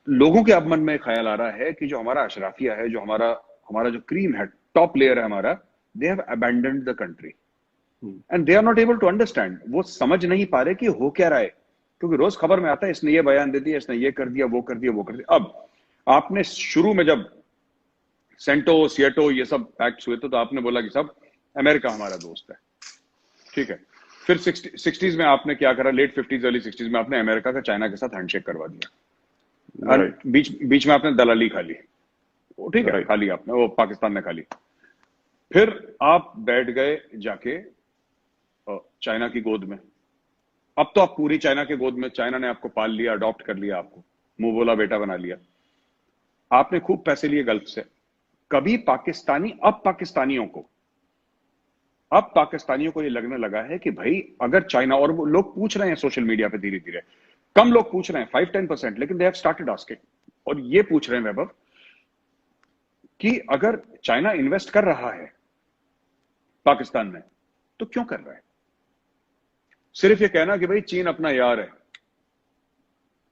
लोगों के अब मन में ख्याल आ रहा है कि जो हमारा अशराफिया है, जो हमारा जो क्रीम है, टॉप लेयर है हमारा, they have abandoned the country and they are not able to understand. वो समझ नहीं पा रहे कि हो क्या रहा है। क्योंकि रोज खबर में आता है इसने ये बयान दे दिया, इसने ये कर दिया, वो कर दिया, वो कर दिया। अब आपने शुरू में जब सेंटो सिएटो ये सब एक्ट हुए थे तो आपने बोला कि सब अमेरिका हमारा दोस्त है, ठीक है। फिर 60s में आपने क्या करा, लेट 50s अर्ली 60s में आपने अमेरिका का चाइना के साथ हैंडशेक करवा दिया। राइट। बीच में आपने दलाली खा ली, वो ठीक है, खा ली आपने, वो पाकिस्तान ने खा ली। फिर आप बैठ गए जाके चाइना की गोद में। अब तो आप पूरी चाइना के गोद में, चाइना ने आपको पाल लिया, अडॉप्ट कर लिया, आपको मुंह बोला बेटा बना लिया। आपने खूब पैसे लिए गल्फ से। कभी अब पाकिस्तानियों को ये लगने लगा है कि भाई अगर चाइना, और वो लोग पूछ रहे हैं सोशल मीडिया पे धीरे धीरे, कम लोग पूछ रहे हैं 5-10%, लेकिन दे हैव स्टार्टेड आस्किंग, और ये पूछ रहे हैं वैभव कि अगर चाइना इन्वेस्ट कर रहा है पाकिस्तान में तो क्यों कर रहा है। सिर्फ ये कहना कि भाई चीन अपना यार है,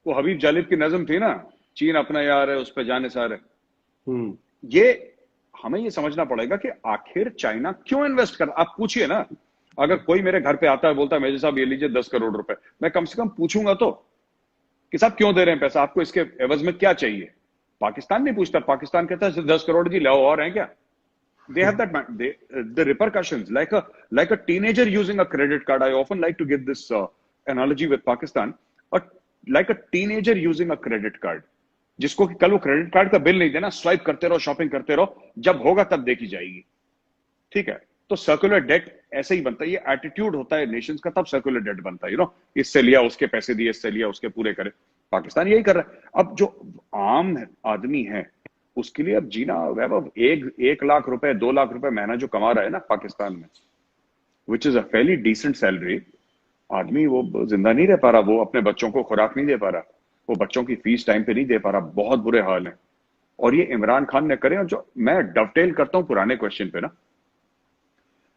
वो हबीब जालिब की नज़म थी ना, चीन अपना यार है उस पर जाने सार है। ये हमें ये समझना पड़ेगा कि आखिर चाइना क्यों इन्वेस्ट कर। आप पूछिए ना, अगर कोई मेरे घर पे आता है बोलता है मेजर साहब ये लीजिए 10 करोड़ रुपए, मैं कम से कम पूछूंगा तो कि साहब क्यों दे रहे हैं पैसा, आपको इसके एवज में क्या चाहिए। पाकिस्तान नहीं पूछता, पाकिस्तान कहता है 10 करोड़ जी लाओ, और हैं क्या। They have that, the repercussions, like a teenager using a credit card. I often like to give this analogy with Pakistan, like a teenager using a credit card, जिसको कि कल वो क्रेडिट कार्ड का बिल नहीं देना, swipe करते रहो, shopping करते रहो, जब होगा तब देखी जाएगी, ठीक है। तो सर्कुलर डेट ऐसे ही बनता है, ये एटीट्यूड होता है नेशंस का, तब सर्कुलर डेट बनता है, इससे लिया उसके पैसे दिए, इससे लिया उसके पूरे करे। पाकिस्तान यही कर रहा है। अब जो आम आदमी है उसके लिए अब जीना वैभव, 1 लाख रुपए 2 लाख रुपए महीना जो कमा रहा है ना पाकिस्तान में, which is a fairly decent salary, आदमी वो जिंदा नहीं रह पा रहा, वो अपने बच्चों को खुराक नहीं दे पा रहा, वो बच्चों की फीस टाइम पे नहीं दे पा रहा, बहुत बुरे हाल है। और ये इमरान खान ने करे। और जो मैं डवटेल करता हूं पुराने क्वेश्चन पे ना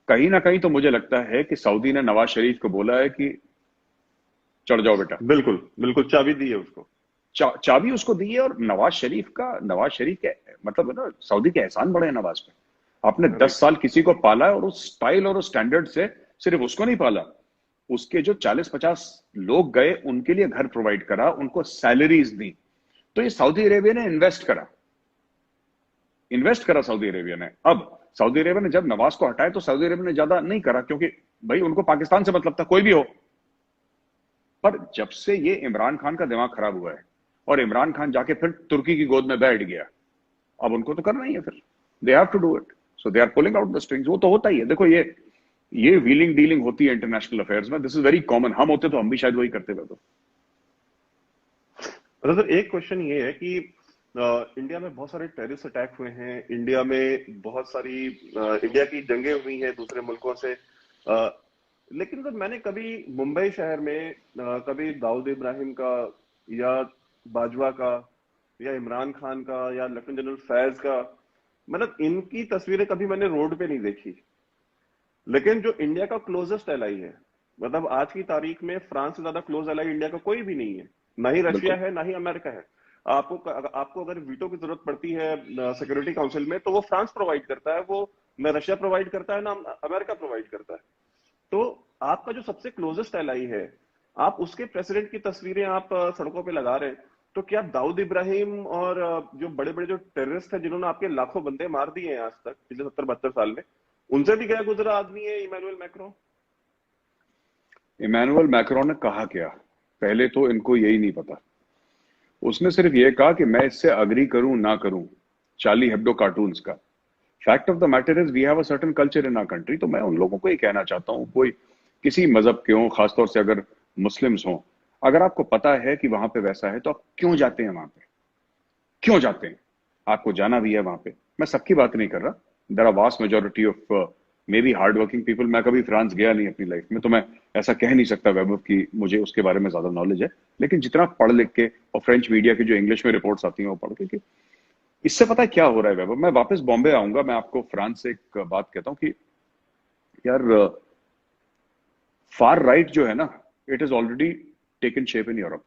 कहीं तो मुझे लगता है कि सऊदी ने नवाज शरीफ को बोला है कि चढ़ जाओ बेटा। बिल्कुल बिल्कुल, चाबी दी है उसको, चाबी उसको दी है। और नवाज शरीफ के मतलब है ना, सऊदी के एहसान बड़े हैं नवाज पे। आपने 10 साल किसी को पाला है और उस स्टाइल और उस स्टैंडर्ड से, सिर्फ उसको नहीं पाला, उसके जो 40-50 लोग गए उनके लिए घर प्रोवाइड करा, उनको सैलरीज दी। तो ये सऊदी अरेबिया ने इन्वेस्ट करा सऊदी अरेबिया ने। अब सऊदी अरेबिया ने जब नवाज को हटाया तो सऊदी अरेबिया ने ज्यादा नहीं करा, क्योंकि भाई उनको पाकिस्तान से मतलब था, कोई भी हो। पर जब से ये इमरान खान का दिमाग खराब हुआ है और इमरान खान जाके फिर तुर्की की गोद में बैठ गया, अब उनको तो करना ही है, फिर they have to do it, so they are pulling out the strings. वो तो होता ही है, देखो ये व्हीलिंग डीलिंग होती है इंटरनेशनल अफेयर्स में, दिस इज वेरी कॉमन। हम होते तो हम भी शायद वही करते हुए। तो सर एक क्वेश्चन ये है कि इंडिया में बहुत सारे टेररिस्ट अटैक हुए हैं, इंडिया में बहुत सारी इंडिया की जंगें हुई हैं दूसरे मुल्कों से, लेकिन सर मैंने कभी मुंबई शहर में कभी दाऊद इब्राहिम का या बाजवा का या इमरान खान का या लेफ्टिनेंट जनरल फैज का, मतलब इनकी तस्वीरें कभी मैंने रोड पे नहीं देखी। लेकिन जो इंडिया का क्लोजेस्ट एलाई है, मतलब आज की तारीख में फ्रांस से ज्यादा क्लोज एलाई इंडिया का कोई भी नहीं है, ना ही रशिया है ना ही अमेरिका है। आपको अगर वीटो की जरूरत पड़ती है सिक्योरिटी काउंसिल में, तो वो फ्रांस प्रोवाइड करता है, वो ना रशिया प्रोवाइड करता है ना अमेरिका प्रोवाइड करता है। तो आपका जो सबसे क्लोजेस्ट एलाई है, आप उसके प्रेसिडेंट की तस्वीरें आप सड़कों पे लगा रहे हैं, तो क्या दाऊद इब्राहिम और जो बड़े बड़े जो टेररिस्ट हैं जिन्होंने आपके लाखों बंदे मार दिए हैं आज तक पिछले 70-72 साल में, उनसे भी गया गुजरा आदमी है इमैनुअल मैक्रोन? इमैनुअल मैक्रोन ने कहा क्या, पहले तो इनको यही नहीं पता। उसने सिर्फ ये कहा कि मैं इससे अग्री करूं ना करूं चार्ली हेब्डो कार्टून्स का। Fact of the matter is we have a certain culture in our country. तो मैं उन लोगों को ये कहना चाहता हूं, कोई किसी मजहब के हो, खासतौर से अगर मुस्लिम्स हो, अगर आपको पता है कि वहां पे वैसा है तो आप क्यों जाते हैं वहां पे, क्यों जाते हैं? आपको जाना भी है वहां पे, मैं सबकी बात नहीं कर रहा, there are vast majority of maybe hard working people. मैं कभी फ्रांस गया नहीं अपनी लाइफ में, तो मैं ऐसा कह नहीं सकता वैभव कि मुझे उसके बारे में ज्यादा नॉलेज है, लेकिन जितना पढ़ लिख के और फ्रेंच मीडिया की जो इंग्लिश में रिपोर्ट्स आती हैं वो पढ़ के कि इससे पता है क्या हो रहा है वैभव। मैं वापस बॉम्बे आऊंगा, मैं आपको फ्रांस से एक बात कहता हूँ कि यार फार राइट जो है ना, it is already taken shape in Europe.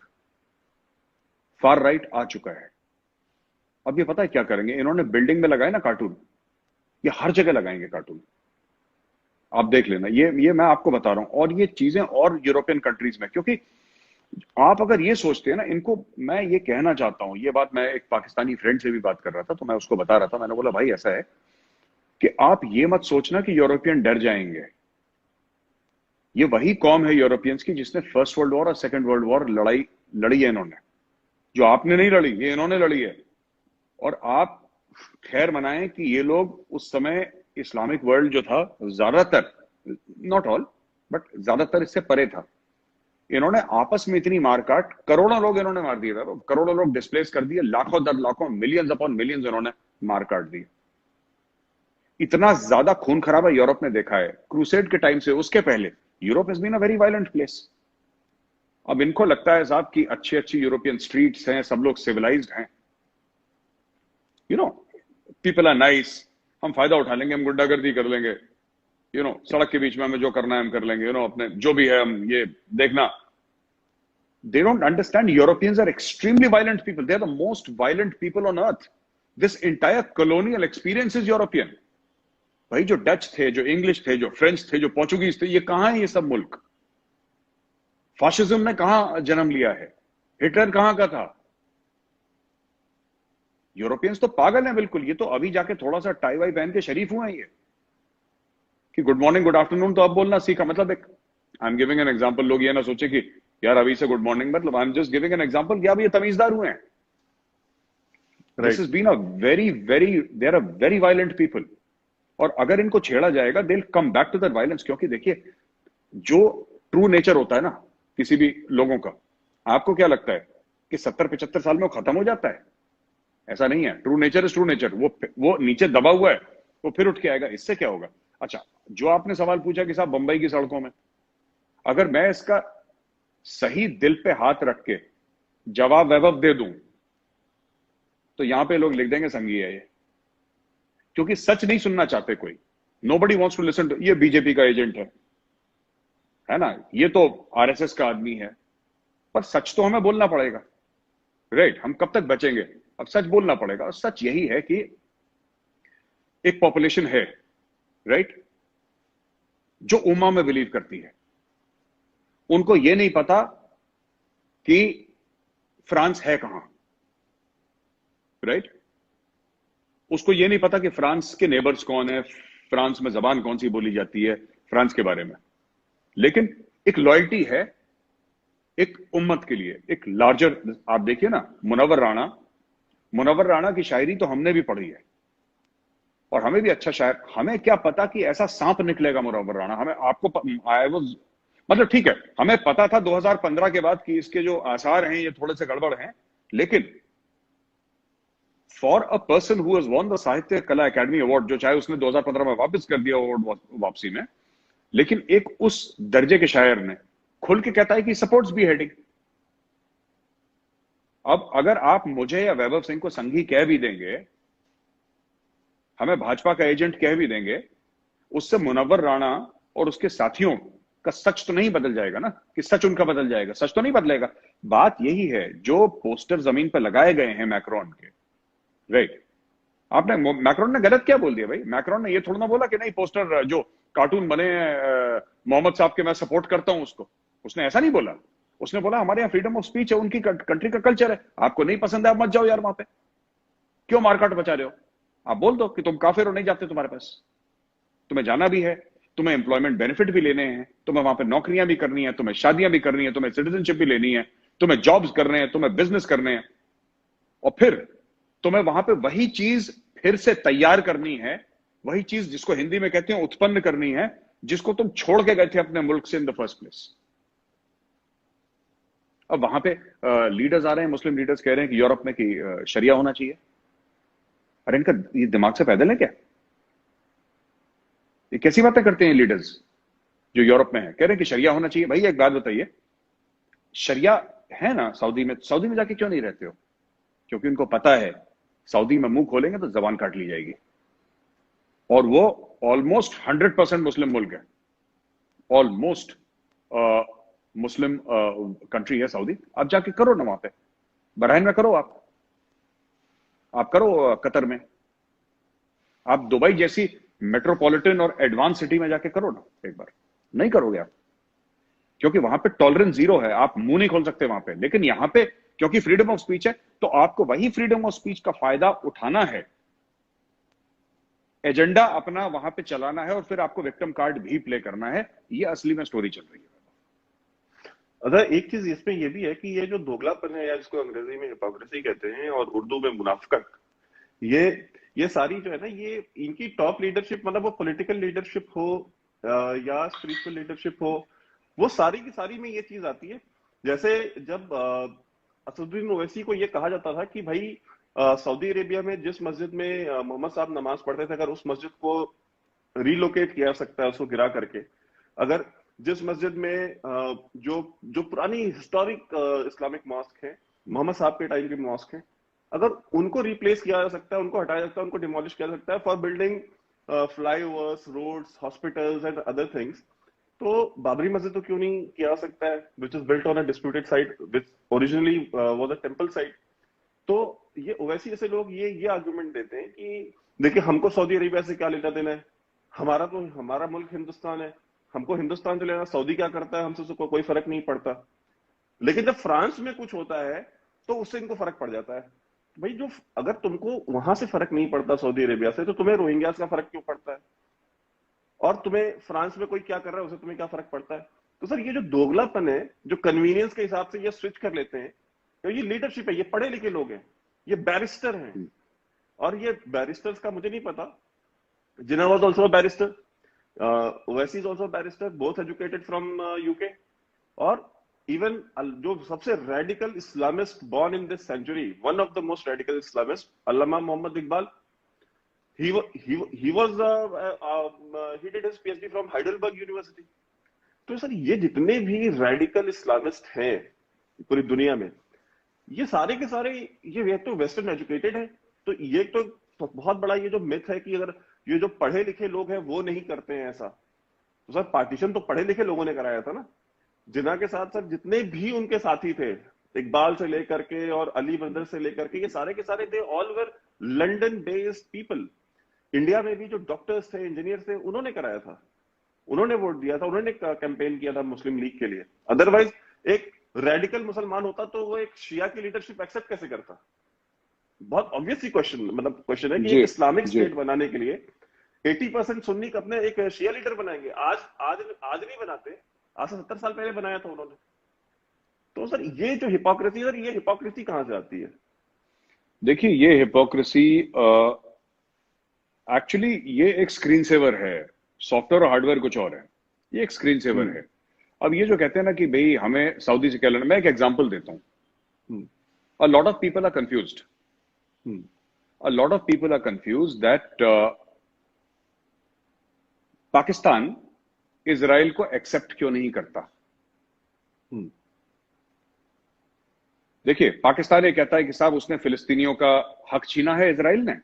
Far right आ चुका है। अब ये पता है क्या करेंगे, इन्होंने बिल्डिंग में लगाए ना कार्टून, ये हर जगह लगाएंगे कार्टून, आप देख लेना। ये मैं आपको बता रहा हूं। और ये चीजें और यूरोपियन कंट्रीज में, क्योंकि आप अगर ये सोचते हैं ना, इनको मैं ये कहना चाहता हूं, ये बात मैं एक पाकिस्तानी फ्रेंड से भी बात कर रहा था, तो मैं उसको बता रहा था, मैंने बोला भाई ऐसा है कि आप ये मत सोचना कि यूरोपियन डर जाएंगे। ये वही कौम है यूरोपियंस की जिसने फर्स्ट वर्ल्ड वॉर और सेकंड वर्ल्ड वॉर लड़ी है इन्होंने, जो आपने नहीं लड़ी, ये इन्होंने लड़ी है। और आप खैर मनाएं कि ये लोग उस समय इस्लामिक वर्ल्ड जो था, ज्यादातर, नॉट ऑल बट ज्यादातर इससे परे था। इन्होंने आपस में इतनी मारकाट, करोड़ों लोग इन्होंने मार दिए था, करोड़ों लोग डिस्प्लेस कर दिए, लाखों दर लाखों, मिलियंस अपॉन मिलियंस इन्होंने मार काट दिए। इतना ज्यादा खून खराबा यूरोप में देखा है क्रूसेड के टाइम से, उसके पहले Europe has been a very violent place. अब इनको लगता है साहब कि अच्छी अच्छी यूरोपियन स्ट्रीट्स हैं, सब लोग सिविलाइज्ड हैं, you know, people are nice, हम फायदा उठा लेंगे, हम गुंडागर्दी कर लेंगे, यू नो, सड़क के बीच में हमें जो करना है हम कर लेंगे, यू नो, अपने जो भी है हम ये देखना। They don't understand Europeans are extremely violent people. They are the most violent people on earth. This entire colonial experience is European. भाई जो डच थे, जो इंग्लिश थे, जो फ्रेंच थे, जो पोर्चुगीज थे, ये कहां है ये सब मुल्क? फाशिज्म ने कहां जन्म लिया है? हिटलर कहां का था? यूरोपियंस तो पागल हैं बिल्कुल। ये तो अभी जाके थोड़ा सा टाई वाई पहन के शरीफ हुए हैं ये, कि गुड मॉर्निंग गुड आफ्टरनून तो अब बोलना सीखा। मतलब एक, I am giving an example, लोग ये ना सोचे कि यार अभी से गुड मॉर्निंग, मतलब I am just giving an example कि अब ये तमीजदार हुए हैं। This has been a very very, they are a very violent people. और अगर इनको छेड़ा जाएगा they will come back to that violence. क्योंकि देखिए, जो ट्रू नेचर होता है ना किसी भी लोगों का, आपको क्या लगता है कि 70-75 साल में वो खत्म हो जाता है? ऐसा नहीं है। True nature is true nature. वो नीचे दबा हुआ है, वो फिर उठ के आएगा। इससे क्या होगा? अच्छा, जो आपने सवाल पूछा कि साहब बंबई की सड़कों में, अगर मैं इसका सही दिल पे हाथ रख के जवाब वैभव दे दूं तो यहां पे लोग लिख देंगे संघी है ये, क्योंकि सच नहीं सुनना चाहते कोई। Nobody wants to listen to, ये बीजेपी का एजेंट है ना, ये तो आरएसएस का आदमी है। पर सच तो हमें बोलना पड़ेगा, राइट? हम कब तक बचेंगे? अब सच बोलना पड़ेगा। और सच यही है कि एक पॉपुलेशन है, राइट, जो उम्मा में बिलीव करती है। उनको यह नहीं पता कि फ्रांस है कहां, राइट? उसको यह नहीं पता कि फ्रांस के नेबर्स कौन है, फ्रांस में जबान कौन सी बोली जाती है, फ्रांस के बारे में। लेकिन एक लॉयल्टी है एक उम्मत के लिए, एक लार्जर। आप देखिए ना, मुनव्वर राणा की शायरी तो हमने भी पढ़ी है, और हमें भी अच्छा शायर। हमें क्या पता कि ऐसा सांप निकलेगा मुनव्वर राणा? हमें, आपको आई वाज, मतलब ठीक है, हमें पता था 2015 के बाद कि इसके जो आसार हैं ये थोड़े से गड़बड़ हैं। लेकिन for a person who has won the साहित्य कला अकेडमी अवार्ड, जो चाहे उसने 2015 में वापस कर दिया अवार्ड वापसी में, लेकिन एक उस दर्जे के शायर ने खुल के कहता है कि सपोर्ट्स बी हेडिंग। अब अगर आप मुझे या वैभव सिंह को संघी कह भी देंगे, हमें भाजपा का एजेंट कह भी देंगे, उससे मुनव्वर राणा और उसके साथियों का सच तो नहीं बदल जाएगा ना, कि सच उनका बदल जाएगा? सच तो नहीं बदलेगा। बात यही है, जो पोस्टर जमीन पर लगाए गए हैं मैक्रोन के, राइट? आपने, मैक्रोन ने गलत क्या बोल दिया भाई? मैक्रोन ने ये थोड़ा ना बोला कि नहीं पोस्टर जो कार्टून बने मोहम्मद साहब के मैं सपोर्ट करता हूं उसको। उसने ऐसा नहीं बोला। उसने बोला हमारे यहाँ फ्रीडम ऑफ स्पीच है, उनकी कंट्री का कल्चर है, आपको नहीं पसंद है आप मत जाओ यार वहां पे, क्यों मारकाट बचा रहे हो? आप बोल दो कि तुम काफिर हो, नहीं जाते तुम्हारे पास, तुम्हें जाना भी है, तुम्हें एम्प्लॉयमेंट बेनिफिट भी लेने हैं, तुम्हें वहां पे नौकरियां भी करनी है, तुम्हें शादियां भी करनी है, तुम्हें सिटीजनशिप भी लेनी है, तुम्हें जॉब्स करने हैं, तुम्हें बिजनेस करने हैं, और फिर तुम्हें वहां पे वही चीज फिर से तैयार करनी है, वही चीज जिसको हिंदी में कहते हैं उत्पन्न करनी है, जिसको तुम छोड़ के गए थे अपने मुल्क से इन द फर्स्ट प्लेस। अब वहां पे लीडर्स आ रहे हैं, मुस्लिम लीडर्स कह रहे हैं कि यूरोप में कि शरिया होना चाहिए। अरे इनका ये दिमाग से पैदल है क्या? ये कैसी बातें करते हैं लीडर्स जो यूरोप में है, कह रहे हैं कि शरिया होना चाहिए। भाई एक बात बताइए, शरिया है ना सऊदी में, सऊदी में जाके क्यों नहीं रहते हो? क्योंकि उनको पता है सऊदी में मुंह खोलेंगे तो जबान काट ली जाएगी। और वो ऑलमोस्ट 100% मुस्लिम मुल्क है, ऑलमोस्ट मुस्लिम कंट्री है सऊदी। आप जाके करो ना वहां पे, बहरीन में करो, आप करो कतर में, आप दुबई जैसी मेट्रोपॉलिटन और एडवांस सिटी में जाके करो ना एक बार। नहीं करोगे आप, क्योंकि वहां पे टॉलरेंस जीरो है, आप मुंह नहीं खोल सकते वहां पे। लेकिन यहां पे क्योंकि फ्रीडम ऑफ स्पीच है, तो आपको वही फ्रीडम ऑफ स्पीच का फायदा उठाना है, एजेंडा अपना वहां पे चलाना है, और फिर आपको विक्टिम कार्ड भी प्ले करना है। ये असली में स्टोरी चल रही है। अगर एक चीज इसमें ये भी है कि ये जो दोगलापन है, या जिसको अंग्रेजी में हिपोक्रेसी कहते हैं और उर्दू में मुनाफिकत, ये ये सारी जो है ना, ये इनकी टॉप लीडरशिप, मतलब वो पॉलिटिकल लीडरशिप हो या स्पिरिचुअल लीडरशिप हो, वो सारी की सारी में ये चीज आती है। जैसे जब असदुद्दीन ओवैसी को ये कहा जाता था कि भाई सऊदी अरेबिया में जिस मस्जिद में मोहम्मद साहब नमाज पढ़ते थे, अगर उस मस्जिद को रिलोकेट किया जा सकता है, उसको गिरा करके, अगर जिस मस्जिद में जो जो पुरानी हिस्टोरिक इस्लामिक मॉस्क है, मोहम्मद साहब के टाइम के मॉस्क हैं, अगर उनको रिप्लेस किया जा सकता है, उनको हटाया जा सकता है, उनको डिमोलिश किया जा सकता है for building flyovers, roads, hospitals and other things, तो बाबरी मस्जिद तो क्यों नहीं किया जा सकता है, which is built on a disputed site which originally was a temple site. तो ये ओवैसी जैसे लोग ये आर्गुमेंट देते हैं कि देखिए, हमको सऊदी अरेबिया से क्या लेना देना है, हमारा तो हमारा मुल्क हिंदुस्तान है, हमको हिंदुस्तान से लेना, सऊदी क्या करता है हमसे उसको कोई फर्क नहीं पड़ता। लेकिन जब फ्रांस में कुछ होता है तो उससे इनको फर्क पड़ जाता है। भाई, जो अगर तुमको वहां से फर्क नहीं पड़ता सऊदी अरेबिया से, तो तुम्हें रोहिंग्यास का फर्क क्यों पड़ता है, और तुम्हें फ्रांस में कोई क्या कर रहा है उससे तुम्हें क्या फर्क पड़ता है। तो सर, ये जो दोगलापन है, जो कन्वीनियंस के हिसाब से ये स्विच कर लेते हैं, तो ये लीडरशिप है, ये पढ़े लिखे लोग हैं, ये बैरिस्टर हैं, और ये बैरिस्टर्स का मुझे नहीं पता, Jinnah was also a barrister, Owaisi is also barrister, both educated from UK, और इवन जो सबसे radical Islamist born in this century, one of the most radical Islamist, Allama Mohammad Iqbal, he did his PhD from Heidelberg University। तो sir, ये जितने भी radical Islamist हैं पूरी दुनिया में, ये सारे के सारे, ये तो वेस्टर्न एजुकेटेड है। तो ये तो बहुत बड़ा ये जो मिथ है कि अगर ये जो पढ़े लिखे लोग हैं वो नहीं करते हैं ऐसा, तो सर पार्टीशन तो पढ़े लिखे लोगों ने कराया था ना। जिन्ना के साथ सर जितने भी उनके साथी थे, इकबाल से लेकर के और अली बंदर से लेकर के, ये सारे के सारे they all were London based people. India में भी जो डॉक्टर्स थे, इंजीनियर थे, उन्होंने कराया था, उन्होंने वोट दिया था, उन्होंने कैंपेन किया था मुस्लिम लीग के लिए। अदरवाइज एक रेडिकल मुसलमान होता तो वो एक शिया की लीडरशिप एक्सेप्ट कैसे करता। बहुत ऑब्वियस ही क्वेश्चन, मतलब क्वेश्चन है कि एक इस्लामिक स्टेट बनाने के लिए 80% सुन्नी अपने एक शिया लीडर बनाएंगे। आज आज आज नहीं बनाते, आज से 70 साल पहले बनाया था उन्होंने। तो सर, ये जो हिपोक्रेसी, सर ये हिपोक्रेसी कहां से आती है? देखिए, ये हिपोक्रेसी एक्चुअली ये एक स्क्रीन सेवर है। सॉफ्टवेयर और हार्डवेयर कुछ और है, ये एक स्क्रीन सेवर है। अब ये जो कहते हैं ना कि भाई हमें सऊदी से क्या लेना, मैं एक एग्जांपल देता हूं। A lot of people are confused, a lot of people are confused that Pakistan Israel को एक्सेप्ट क्यों नहीं करता। देखिए, पाकिस्तान ये कहता है कि साहब उसने फिलिस्तीनियों का हक छीना है इजराइल ने,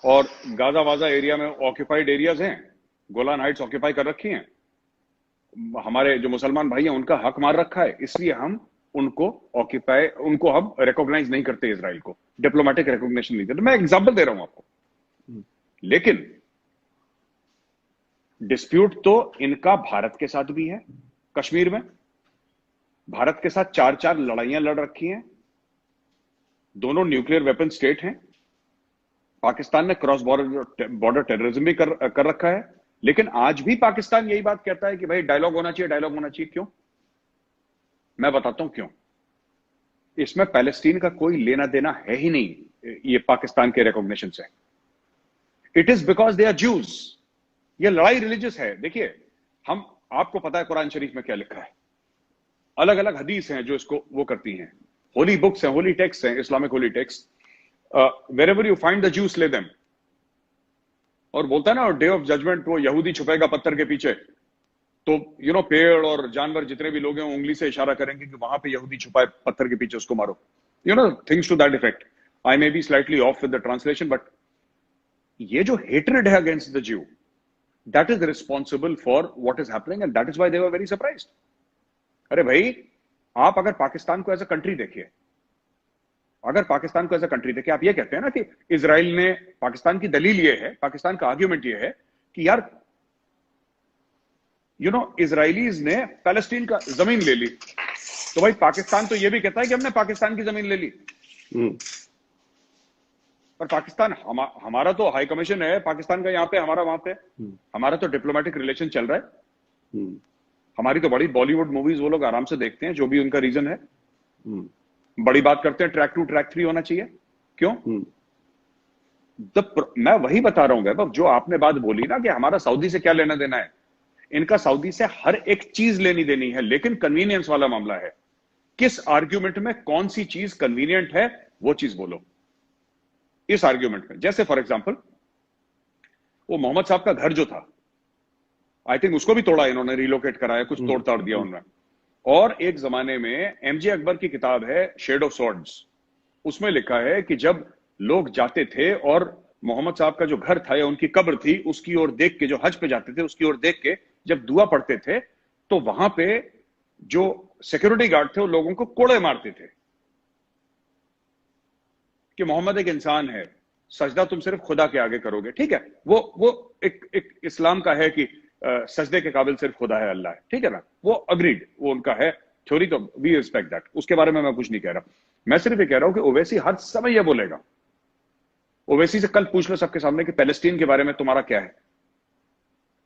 और गाजा वाजा एरिया में ऑक्यूपाइड एरियाज हैं, गोलान हाइट्स ऑक्यूपाई कर रखी हैं, हमारे जो मुसलमान भाई हैं उनका हक मार रखा है, इसलिए हम उनको हम रिकॉग्नाइज नहीं करते, इजराइल को डिप्लोमेटिक रिकॉग्निशन नहीं देते। मैं एग्जांपल दे रहा हूं आपको। लेकिन डिस्प्यूट तो इनका भारत के साथ भी है। कश्मीर में भारत के साथ 4 लड़ाइयां लड़ रखी हैं, दोनों न्यूक्लियर वेपन स्टेट हैं। पाकिस्तान ने क्रॉस बॉर्डर टेररिज्म भी कर रखा है। लेकिन आज भी पाकिस्तान यही बात कहता है कि भाई डायलॉग होना चाहिए, डायलॉग होना चाहिए। क्यों? मैं बताता हूं क्यों। इसमें पैलेस्टीन का कोई लेना देना है ही नहीं ये पाकिस्तान के रिकॉग्निशन से। It is because they are Jews. ये लड़ाई रिलीजियस है। देखिए, हम, आपको पता है कुरान शरीफ में क्या लिखा है, अलग अलग हदीस हैं जो इसको वो करती हैं, होली बुक्स हैं, होली टेक्स्ट हैं, Islamic Holi text. wherever you find the Jews, slay them। और बोलता है ना, डे ऑफ जजमेंट वो यहूदी छुपेगा पत्थर के पीछे, तो पेड़ और जानवर जितने भी लोग हैं उंगली से इशारा करेंगे कि वहां पे यहूदी छुपा है पत्थर के पीछे, उसको मारो। Things to that effect. I may be slightly off with the translation, but ये जो हेट्रेड है against the Jew, that is responsible for what is happening, and that is why they were very surprised. अरे भाई, आप अगर पाकिस्तान को as a country देखिए, अगर पाकिस्तान को एज अ कंट्री देखिए, आप ये कहते हैं ना कि इजराइल ने, पाकिस्तान की दलील ये है, पाकिस्तान का आर्ग्यूमेंट ये है कि यार इजरायलीज ने पैलेस्टीन का जमीन ले ली, तो भाई पाकिस्तान तो ये भी कहता है कि हमने पाकिस्तान की जमीन ले ली। पर पाकिस्तान हमारा तो हाई कमीशन है पाकिस्तान का यहाँ पे, हमारा वहां पे, हमारा तो डिप्लोमेटिक रिलेशन चल रहा है। हमारी तो बड़ी बॉलीवुड मूवीज वो लोग आराम से देखते हैं, जो भी उनका रीजन है। बड़ी बात करते हैं ट्रैक 2 ट्रैक 3 होना चाहिए, क्यों? मैं वही बता रहा हूं वैभव, जो आपने बात बोली ना कि हमारा सऊदी से क्या लेना देना है, इनका सऊदी से हर एक चीज लेनी देनी है, लेकिन कन्वीनियंस वाला मामला है। किस आर्ग्यूमेंट में कौन सी चीज कन्वीनियंट है वो चीज बोलो इस आर्ग्यूमेंट में। जैसे फॉर एग्जांपल वो मोहम्मद साहब का घर जो था, आई थिंक उसको भी तोड़ा इन्होंने, रिलोकेट कराया, कुछ तोड़ ताड़ दिया उन्होंने। और एक जमाने में एमजे अकबर की किताब है शेड ऑफ सॉर्ड्स, उसमें लिखा है कि जब लोग जाते थे और मोहम्मद साहब का जो घर था या उनकी कब्र थी उसकी ओर देख के, जो हज पे जाते थे उसकी ओर देख के जब दुआ पढ़ते थे, तो वहां पे जो सिक्योरिटी गार्ड थे वो लोगों को कोड़े मारते थे कि मोहम्मद एक इंसान है, सजदा तुम सिर्फ खुदा के आगे करोगे। ठीक है, वो एक इस्लाम का है कि सजदे के काबिल सिर्फ खुदा है, अल्लाह है, ठीक है ना, वो अग्रीड, वो उनका है थ्योरी, तो वी रिस्पेक्ट दैट, उसके बारे में मैं कुछ नहीं कह रहा। मैं सिर्फ ये कह रहा हूं कि ओवैसी हर समय ये बोलेगा। ओवैसी से कल पूछ लो सबके सामने कि पैलेस्टीन के बारे में तुम्हारा क्या है।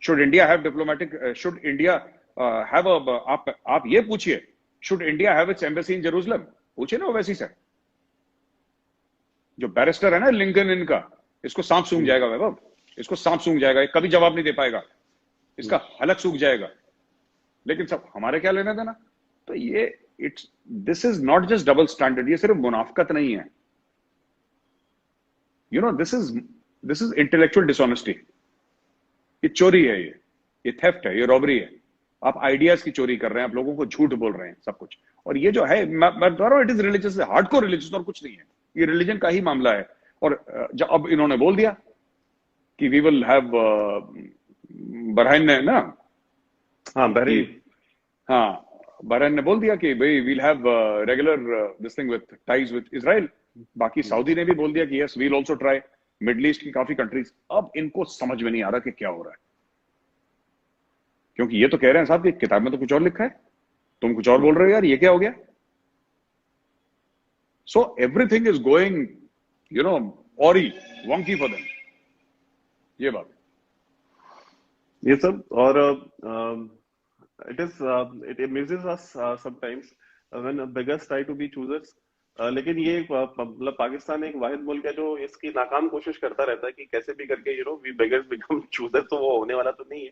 Should India have diplomatic, should India have, आप ये पूछिए, should India have it's embassy in Jerusalem, पूछिए ना ओवैसी से। जो बैरिस्टर है ना लिंकन, इनका, इसको सांप सूंघ जाएगा वैभव, इसको सांप सूंघ जाएगा, कभी जवाब नहीं दे पाएगा, इसका हलक सूख जाएगा। लेकिन सब हमारे क्या लेना देना। तो ये this is not just double standard, ये सिर्फ मुनाफकत नहीं है, दिस इज इंटेलेक्चुअल डिसऑनेस्टी। ये चोरी है, ये थेफ्ट है, ये रॉबरी है। आप आइडियाज की चोरी कर रहे हैं, आप लोगों को झूठ बोल रहे हैं सब कुछ। और ये जो है, मैं बता रहा हूं, it is religious, hardcore religious और कुछ नहीं है, ये रिलीजन का ही मामला है। और जब अब इन्होंने बोल दिया कि वी विल हैव, बहरीन ने ना, हाँ बहरीन, हाँ बहरीन ने बोल दिया कि भाई we'll have regular this thing with ties with Israel. बाकी सऊदी ने भी बोल दिया कि yes we'll also try, Middle East की काफी कंट्रीज। अब इनको समझ में नहीं आ रहा कि क्या हो रहा है, क्योंकि ये तो कह रहे हैं साहब कि किताब में तो कुछ और लिखा है, तुम कुछ और बोल रहे हो यार, ये क्या हो गया। So everything is going awry wonky for them, ये बात। ये सब। और it amuses us sometimes when beggars try to be choosers. लेकिन ये मतलब पाकिस्तान एक वाहिद मुल्क है जो इसकी नाकाम कोशिश करता रहता है कि कैसे भी करके वी बेगर्स बिकम चूजर, तो वो होने वाला तो नहीं है।